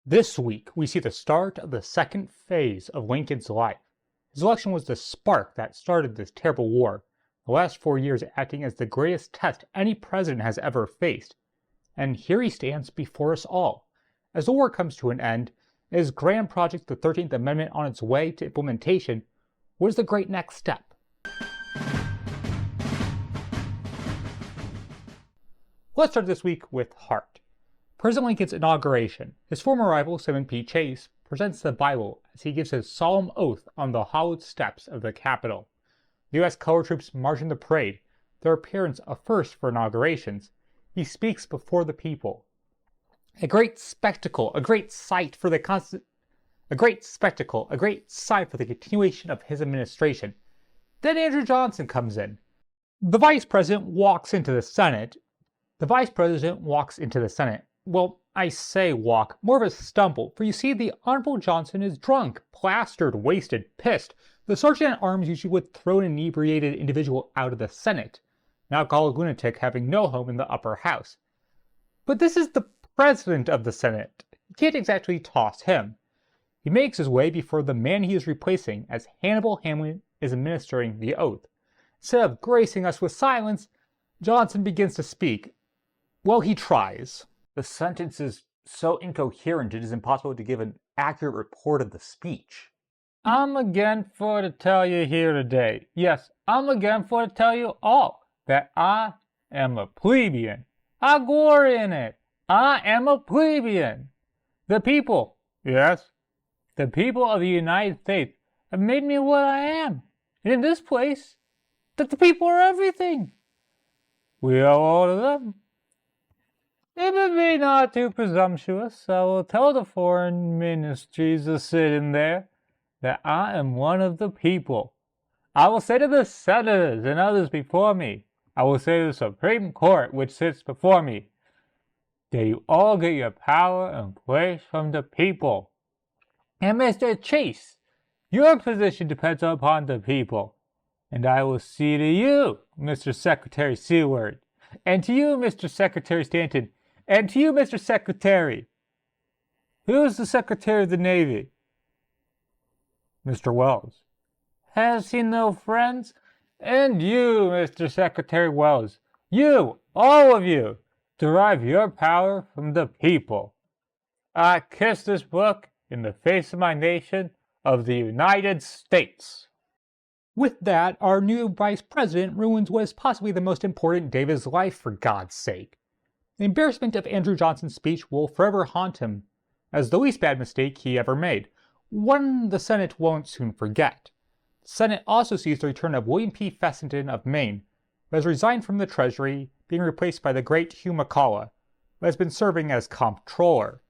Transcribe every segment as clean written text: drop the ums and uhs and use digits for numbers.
This week, we see the start of the second phase of Lincoln's life. His election was the spark that started this terrible war, the last 4 years acting as the greatest test any president has ever faced. And here he stands before us all. As the war comes to an end, and his grand project, the 13th Amendment, on its way to implementation, what is the great next step? Let's start this week with heart. President Lincoln's inauguration. His former rival, Simon P. Chase, presents the Bible as he gives his solemn oath on the hallowed steps of the Capitol. The U.S. colored troops march in the parade, their appearance a first for inaugurations. He speaks before the people. A great spectacle, a great sight for the continuation of his administration. Then Andrew Johnson comes in. The vice president walks into the Senate. Well, I say walk, more of a stumble, for you see the Honorable Johnson is drunk, plastered, wasted, pissed. The sergeant-at-arms usually would throw an inebriated individual out of the Senate, an alcoholic lunatic having no home in the upper house. But this is the president of the Senate. You can't exactly toss him. He makes his way before the man he is replacing as Hannibal Hamlin is administering the oath. Instead of gracing us with silence, Johnson begins to speak. Well, he tries. The sentence is so incoherent it is impossible to give an accurate report of the speech. I'm again for to tell you here today, yes, I'm again for to tell you all, that I am a plebeian. I glory in it. I am a plebeian. The people, yes, the people of the United States have made me what I am. And in this place, that the people are everything. We owe all to them. If it be not too presumptuous, I will tell the foreign ministries sitting there that I am one of the people. I will say to the senators and others before me, I will say to the Supreme Court which sits before me, that you all get your power and place from the people. And Mr. Chase, your position depends upon the people. And I will see to you, Mr. Secretary Seward, and to you, Mr. Secretary Stanton, and to you, Mr. Secretary. Who's the Secretary of the Navy? Mr. Wells. Has he no friends? And you, Mr. Secretary Wells, you, all of you, derive your power from the people. I kiss this book in the face of my nation of the United States. With that, our new vice president ruins what is possibly the most important day of his life, for God's sake. The embarrassment of Andrew Johnson's speech will forever haunt him as the least bad mistake he ever made, one the Senate won't soon forget. The Senate also sees the return of William P. Fessenden of Maine, who has resigned from the Treasury, being replaced by the great Hugh McCulloch, who has been serving as comptroller.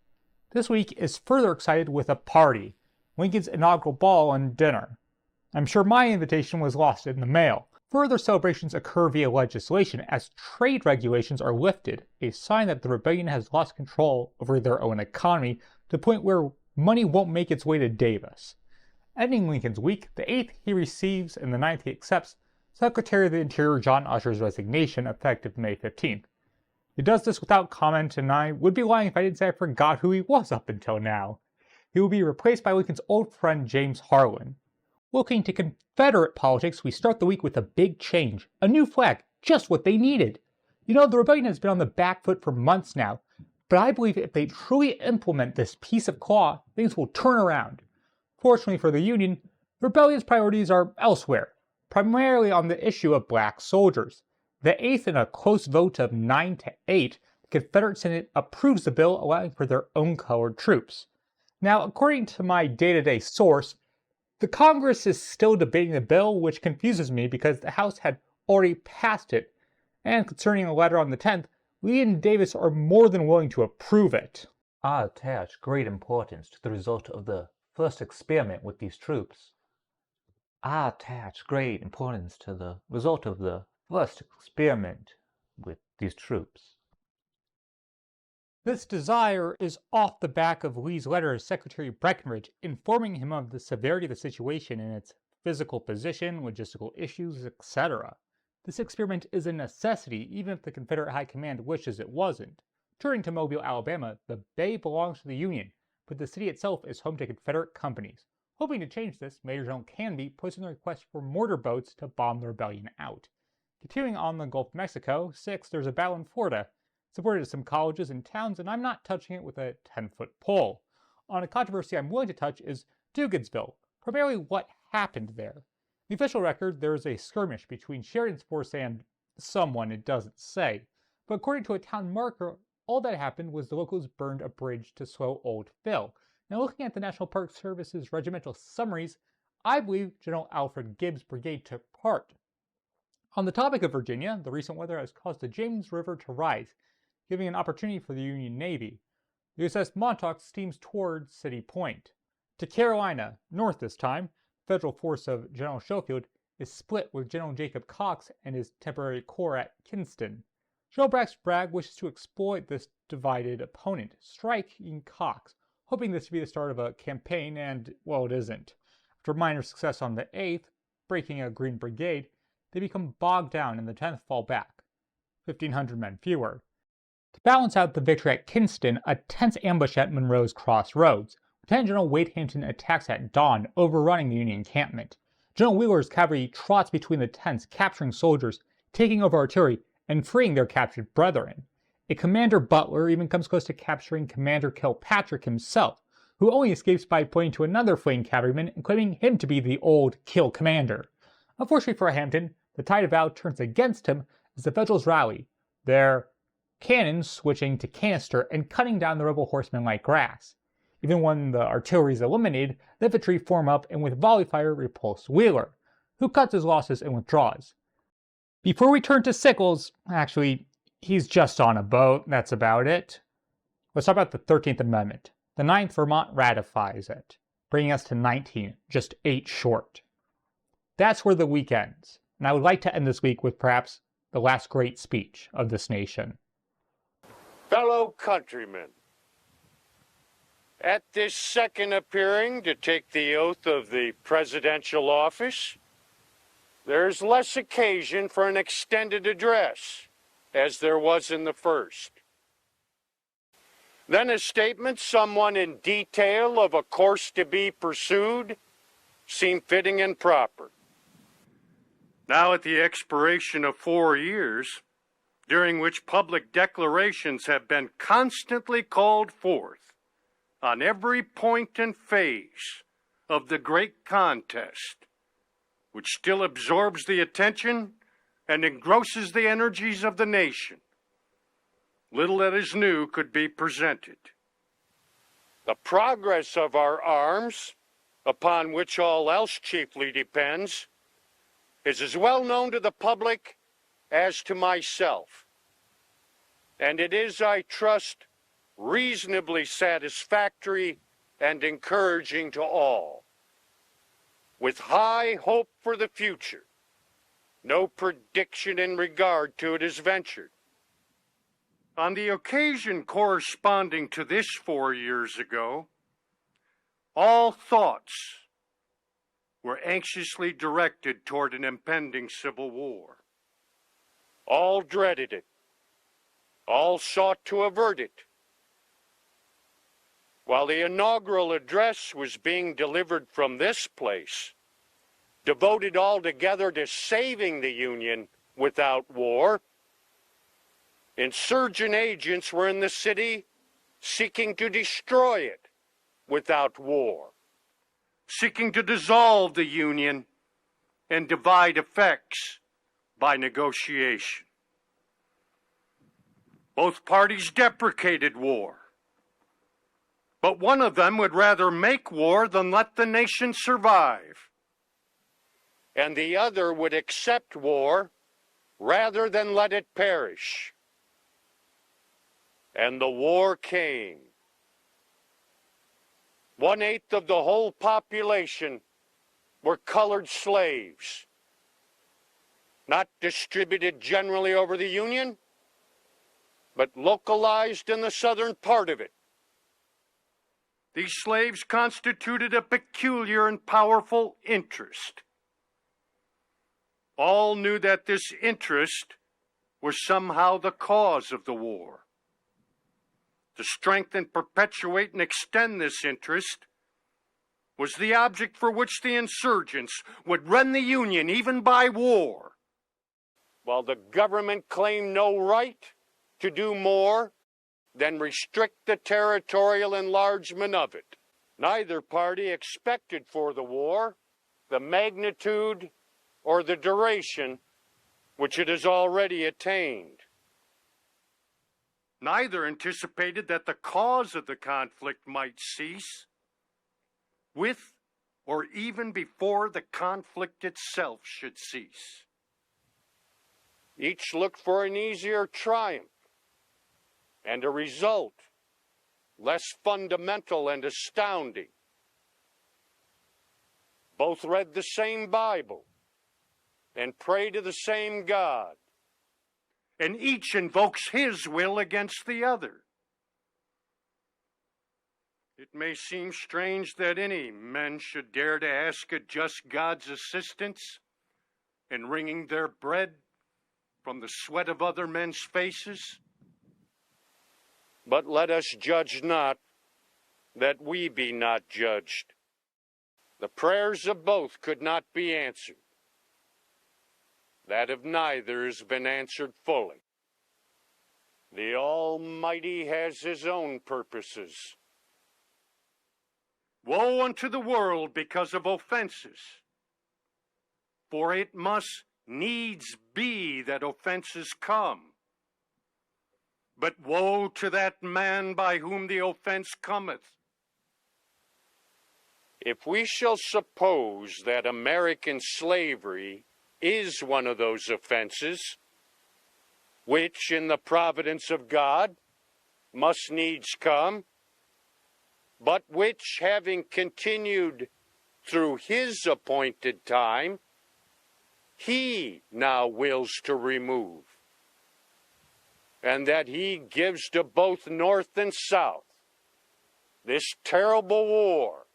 This week is further excited with a party, Lincoln's inaugural ball and dinner. I'm sure my invitation was lost in the mail. Further celebrations occur via legislation as trade regulations are lifted, a sign that the rebellion has lost control over their own economy to the point where money won't make its way to Davis. Ending Lincoln's week, the 8th he receives and the 9th he accepts Secretary of the Interior John Usher's resignation effective May 15th. He does this without comment, and I would be lying if I didn't say I forgot who he was up until now. He will be replaced by Lincoln's old friend James Harlan. Looking to Confederate politics, we start the week with a big change. A new flag, just what they needed. You know, the rebellion has been on the back foot for months now, but I believe if they truly implement this piece of cloth, things will turn around. Fortunately for the Union, the rebellion's priorities are elsewhere, primarily on the issue of black soldiers. The 8th, in a close vote of 9-8, the Confederate Senate approves the bill allowing for their own colored troops. Now, according to my day-to-day source, the Congress is still debating the bill, which confuses me because the House had already passed it. And concerning a letter on the 10th, Lee and Davis are more than willing to approve it. I attach great importance to the result of the first experiment with these troops. I attach great importance to the result of the first experiment with these troops. This desire is off the back of Lee's letter to Secretary Breckinridge, informing him of the severity of the situation and its physical position, logistical issues, etc. This experiment is a necessity, even if the Confederate High Command wishes it wasn't. Turning to Mobile, Alabama, the bay belongs to the Union, but the city itself is home to Confederate companies. Hoping to change this, Major General Canby puts in a request for mortar boats to bomb the rebellion out. Continuing on the Gulf of Mexico, 6, there's a battle in Florida. Supported some colleges and towns, and I'm not touching it with a 10-foot pole. On a controversy I'm willing to touch is Dugansville, primarily what happened there. The official record, there is a skirmish between Sheridan's force and someone, it doesn't say. But according to a town marker, all that happened was the locals burned a bridge to slow Old Phil. Now looking at the National Park Service's regimental summaries, I believe General Alfred Gibbs' brigade took part. On the topic of Virginia, the recent weather has caused the James River to rise, giving an opportunity for the Union Navy. The USS Montauk steams towards City Point. To Carolina, north this time, the federal force of General Schofield is split with General Jacob Cox and his temporary corps at Kinston. General Brax Bragg wishes to exploit this divided opponent, striking Cox, hoping this to be the start of a campaign, and, well, it isn't. After minor success on the 8th, breaking a Green Brigade, they become bogged down and the 10th fall back. 1,500 men fewer. To balance out the victory at Kinston, a tense ambush at Monroe's Crossroads. Lieutenant General Wade Hampton attacks at dawn, overrunning the Union encampment. General Wheeler's cavalry trots between the tents, capturing soldiers, taking over artillery, and freeing their captured brethren. A Commander Butler even comes close to capturing Commander Kilpatrick himself, who only escapes by pointing to another fleeing cavalryman and claiming him to be the old Kill Commander. Unfortunately for Hampton, the tide of battle turns against him as the Federals rally, their cannons switching to canister and cutting down the rebel horsemen like grass. Even when the artillery is eliminated, the infantry form up and with volley fire repulse Wheeler, who cuts his losses and withdraws. Before we turn to Sickles, actually, he's just on a boat, that's about it. Let's talk about the 13th Amendment. The 9th Vermont ratifies it, bringing us to 19, just 8 short. That's where the week ends, and I would like to end this week with perhaps the last great speech of this nation. Fellow countrymen, at this second appearing to take the oath of the presidential office, there's less occasion for an extended address, as there was in the first. Then a statement somewhat in detail of a course to be pursued seemed fitting and proper. Now at the expiration of 4 years, during which public declarations have been constantly called forth on every point and phase of the great contest, which still absorbs the attention and engrosses the energies of the nation, little that is new could be presented. The progress of our arms, upon which all else chiefly depends, is as well known to the public as to myself, and it is, I trust, reasonably satisfactory and encouraging to all. With high hope for the future, no prediction in regard to it is ventured. On the occasion corresponding to this 4 years ago, all thoughts were anxiously directed toward an impending civil war. All dreaded it. All sought to avert it. While the inaugural address was being delivered from this place, devoted altogether to saving the Union without war, insurgent agents were in the city seeking to destroy it without war, seeking to dissolve the Union and divide effects by negotiation. Both parties deprecated war, but one of them would rather make war than let the nation survive, and the other would accept war rather than let it perish. And the war came. 1/8 of the whole population were colored slaves, not distributed generally over the Union, but localized in the southern part of it. These slaves constituted a peculiar and powerful interest. All knew that this interest was somehow the cause of the war. to strengthen, perpetuate, and extend this interest was the object for which the insurgents would rend the Union even by war, while the government claimed no right to do more than restrict the territorial enlargement of it. Neither party expected for the war the magnitude or the duration which it has already attained. Neither anticipated that the cause of the conflict might cease with or even before the conflict itself should cease. Each looked for an easier triumph and a result less fundamental and astounding. Both read the same Bible and pray to the same God, and each invokes his will against the other. It may seem strange that any men should dare to ask a just God's assistance in wringing their bread from the sweat of other men's faces. But let us judge not, that we be not judged. The prayers of both could not be answered. That of neither has been answered fully. The Almighty has his own purposes. Woe unto the world because of offenses, for it must needs be that offenses come. But woe to that man by whom the offense cometh. If we shall suppose that American slavery is one of those offenses, which in the providence of God must needs come, but which, having continued through his appointed time, he now wills to remove, and that he gives to both North and South this terrible war,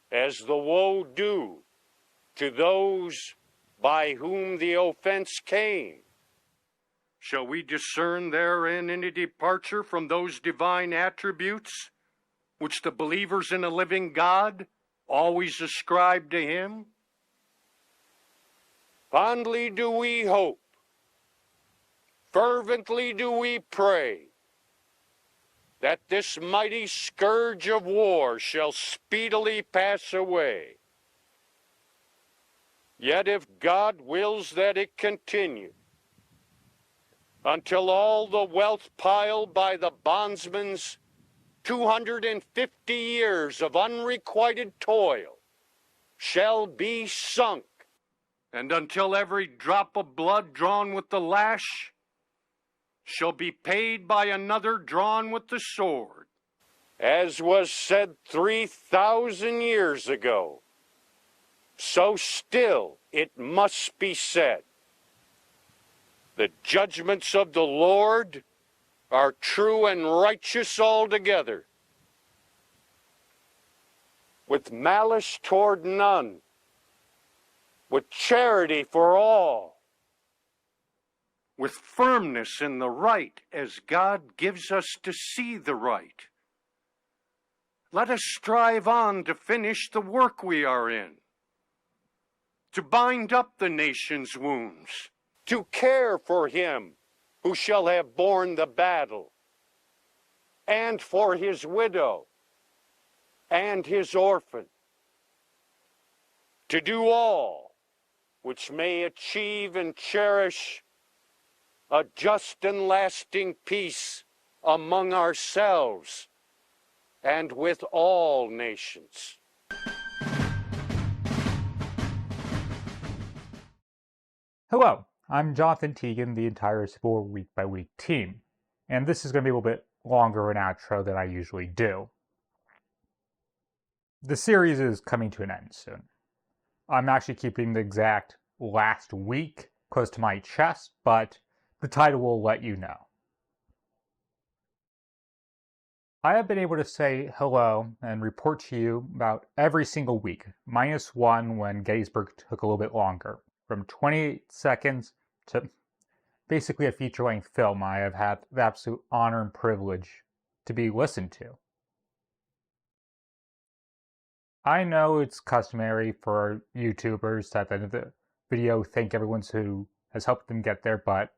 as the woe due to those by whom the offense came. Shall we discern therein any departure from those divine attributes which the believers in a living God always ascribe to him? Fondly do we hope, fervently do we pray, that this mighty scourge of war shall speedily pass away. Yet if God wills that it continue, until all the wealth piled by the bondsman's 250 years of unrequited toil shall be sunk, and until every drop of blood drawn with the lash shall be paid by another drawn with the sword, as was said 3,000 years ago, so still it must be said. The judgments of the Lord are true and righteous altogether, with malice toward none, with charity for all, with firmness in the right as God gives us to see the right. Let us strive on to finish the work we are in, to bind up the nation's wounds, to care for him who shall have borne the battle, and for his widow and his orphan, to do all which may achieve and cherish a just and lasting peace among ourselves and with all nations. Hello, I'm Jonathan Teagan, the entire Spore Week by Week team, and this is going to be a little bit longer an outro than I usually do. The series is coming to an end soon. I'm actually keeping the exact last week close to my chest, but the title will let you know. I have been able to say hello and report to you about every single week, minus one when Gettysburg took a little bit longer. From 28 seconds to basically a feature-length film, I have had the absolute honor and privilege to be listened to. I know it's customary for YouTubers to at the end of the video thank everyone who has helped them get there, but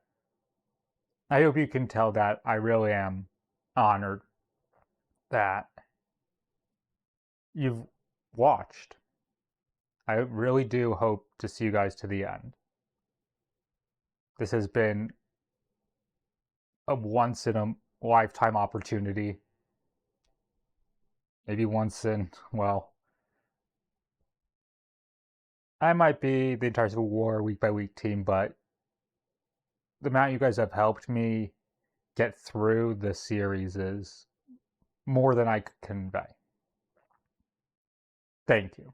I hope you can tell that I really am honored that you've watched. I really do hope to see you guys to the end. This has been a once in a lifetime opportunity. Maybe once in, well, I might be the entire Civil War week by week team, but the amount you guys have helped me get through the series is more than I could convey. Thank you.